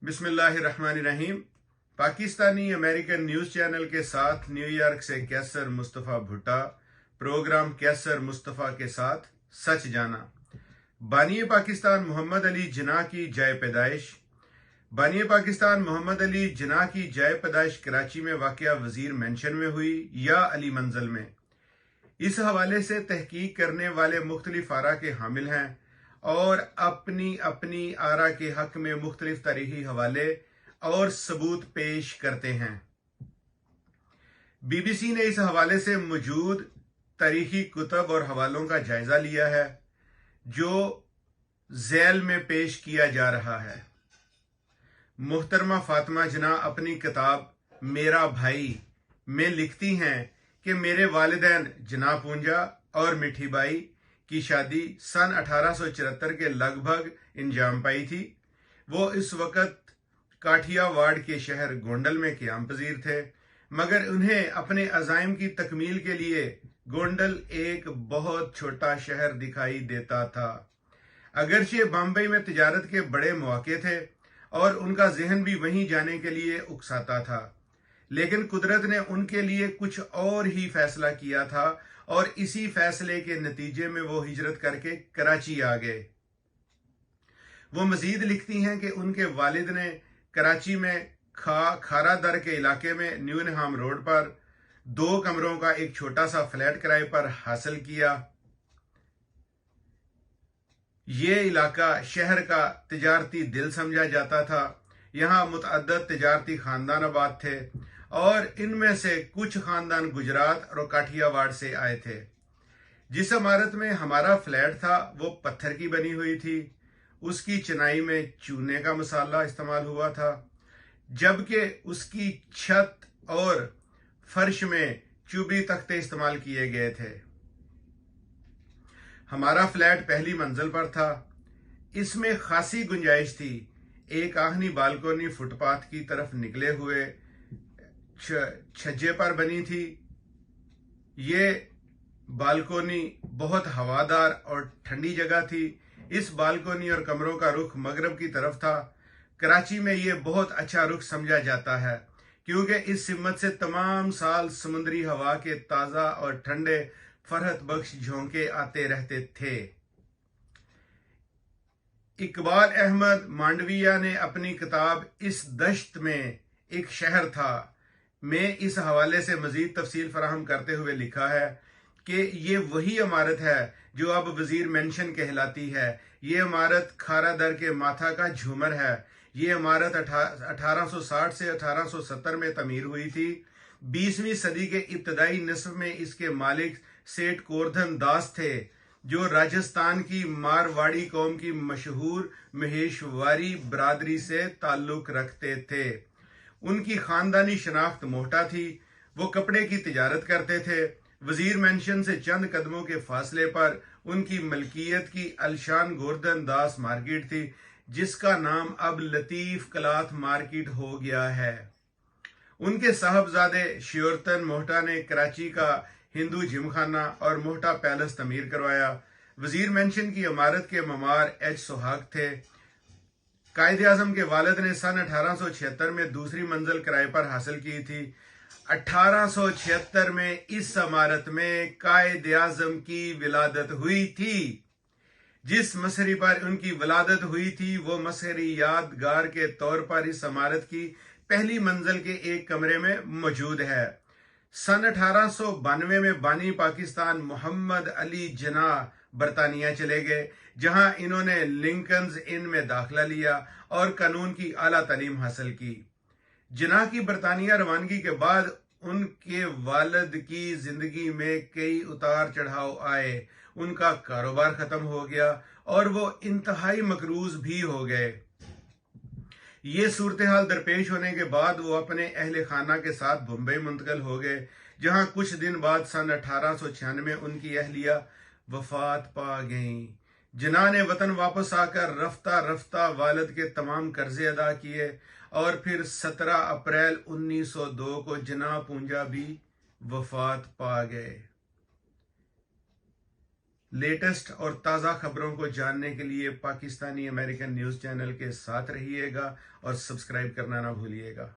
बिस्मिल्लाहिर्रहमानिर्रहीम। Pakistani American news channel के साथ न्यूयॉर्क से कैसर मुस्तफ़ा भुट्टा। प्रोग्राम कैसर मुस्तफ़ा के साथ सच जाना। बानी पाकिस्तान मोहम्मद अली जिन्ना की जय पैदाइश। बानी पाकिस्तान मोहम्मद अली जिन्ना की जय पैदाइश कराची में वाक़या वजीर मेंशन में हुई या अली मंजिल में। इस हवाले से तहकीक करने वाले मुख्तलिफ आरा के हामिल हैं और अपनी अपनी आरा के हक में मुख्तलिफ तारीखी हवाले और सबूत पेश करते हैं। BBC ने इस हवाले से मौजूद तारीखी कुतब और हवालों का जायजा लिया है जो झैल में पेश किया जा रहा है। मुहतरमा फातिमा जिन्ना अपनी किताब मेरा भाई में लिखती हैं कि मेरे वालिदैन जिन्ना पूंजा और मिठी बाई की शादी सन 1874 के लगभग इंजाम पाई थी। वो इस वक्त काठियावाड़ के शहर गोंडल में क़याम पजीर थे, मगर उन्हें अपने अज़ाइम की तकमील के लिए गोंडल एक बहुत छोटा शहर दिखाई देता था। अगरचे बम्बई में तिजारत के बड़े मौके थे और उनका जहन भी वहीं जाने के लिए उकसाता था, लेकिन कुदरत ने उनके लिए कुछ और ही फैसला किया था और इसी फैसले के नतीजे में वो हिजरत करके कराची आ गए। वो मजीद लिखती हैं कि उनके वालिद ने कराची में खारा दर के इलाके में न्यूनहाम रोड पर 2 कमरों का एक छोटा सा फ्लैट किराए पर हासिल किया। ये इलाका शहर का तिजारती दिल समझा जाता था। यहाँ मुतअद्दद तिजारती खानदान आबाद थे और इनमें से कुछ खानदान गुजरात और काठियावाड़ से आए थे। जिस इमारत में हमारा फ्लैट था वो पत्थर की बनी हुई थी। उसकी चिनाई में चूने का मसाला इस्तेमाल हुआ था, जबकि उसकी छत और फर्श में चुबी तख्ते इस्तेमाल किए गए थे। हमारा फ्लैट पहली मंजिल पर था। इसमें खासी गुंजाइश थी। एक आखनी बालकोनी फुटपाथ की तरफ निकले हुए छज्जे पर बनी थी। ये बालकोनी बहुत हवादार और ठंडी जगह थी। इस बालकोनी और कमरों का रुख मगरब की तरफ था। कराची में ये बहुत अच्छा रुख समझा जाता है क्योंकि इस सिमत से तमाम साल समुद्री हवा के ताज़ा और ठंडे फरहत बख्श झोंके आते रहते थे। इकबाल अहमद मांडविया ने अपनी किताब इस दश्त में एक शहर था में इस हवाले से मजीद तफसील फराहम करते हुए लिखा है कि ये वही इमारत है जो अब वजीर मेंशन कहलाती है। ये इमारत खारा दर के माथा का झूमर है। ये इमारत 1860 से 1870 में तमीर हुई थी। 20वीं सदी के इब्तदाई निस्फ में इसके मालिक सेठ गोवर्धन दास थे, जो राजस्थान की मारवाड़ी कौम की मशहूर महेशवारी बरादरी से ताल्लुक रखते थे। उनकी खानदानी शनाख्त मोहटा थी। वो कपड़े की तिजारत करते थे। वजीर मेंशन से चंद कदमों के फासले पर उनकी मलकियत की अलशान गोवर्धन दास मार्केट थी, जिसका नाम अब लतीफ क्लॉथ मार्केट हो गया है। उनके साहबजादे शियोरतन मोहटा ने कराची का हिंदू जिमखाना और मोहटा पैलेस तमीर करवाया। वजीर मेंशन की इमारत के ममार एच सुहाग थे। कायदे आजम के वालिद ने सन 1876 में दूसरी मंजिल किराए पर हासिल की थी। 1876 में इस इमारत में कायदे आजम की विलादत हुई थी। जिस मसहरी पर उनकी विलादत हुई थी वो मसहरी यादगार के तौर पर इस इमारत की पहली मंजिल के एक कमरे में मौजूद है। सन 1892 में बानी पाकिस्तान मोहम्मद अली जिन्ना बरतानिया चले गए, जहां इन्होंने लिंकन्स इन में दाखिला लिया और कानून की आला तालीम हासिल की। जिन्ना की बरतानिया रवानगी के बाद उनके वालिद की जिंदगी में कई उतार चढ़ाव आए। उनका कारोबार खत्म हो गया और वो इंतहाई मकरूज भी हो गए। ये सूरत हाल दरपेश होने के बाद वो अपने अहले खाना के साथ बम्बई मुंतकिल हो गए, जहां कुछ दिन बाद सन 1896 में उनकी अहलिया वफात पा गईं। जिन्ना ने वतन वापस आकर रफ्ता रफ्ता वालिद के तमाम कर्जे अदा किए और फिर 17 अप्रैल 1902 को जिन्ना पूंजा भी वफात पा गए। لیٹسٹ اور تازہ خبروں کو جاننے کے لیے پاکستانی امریکن نیوز چینل کے ساتھ رہیے گا اور سبسکرائب کرنا نہ بھولیے گا۔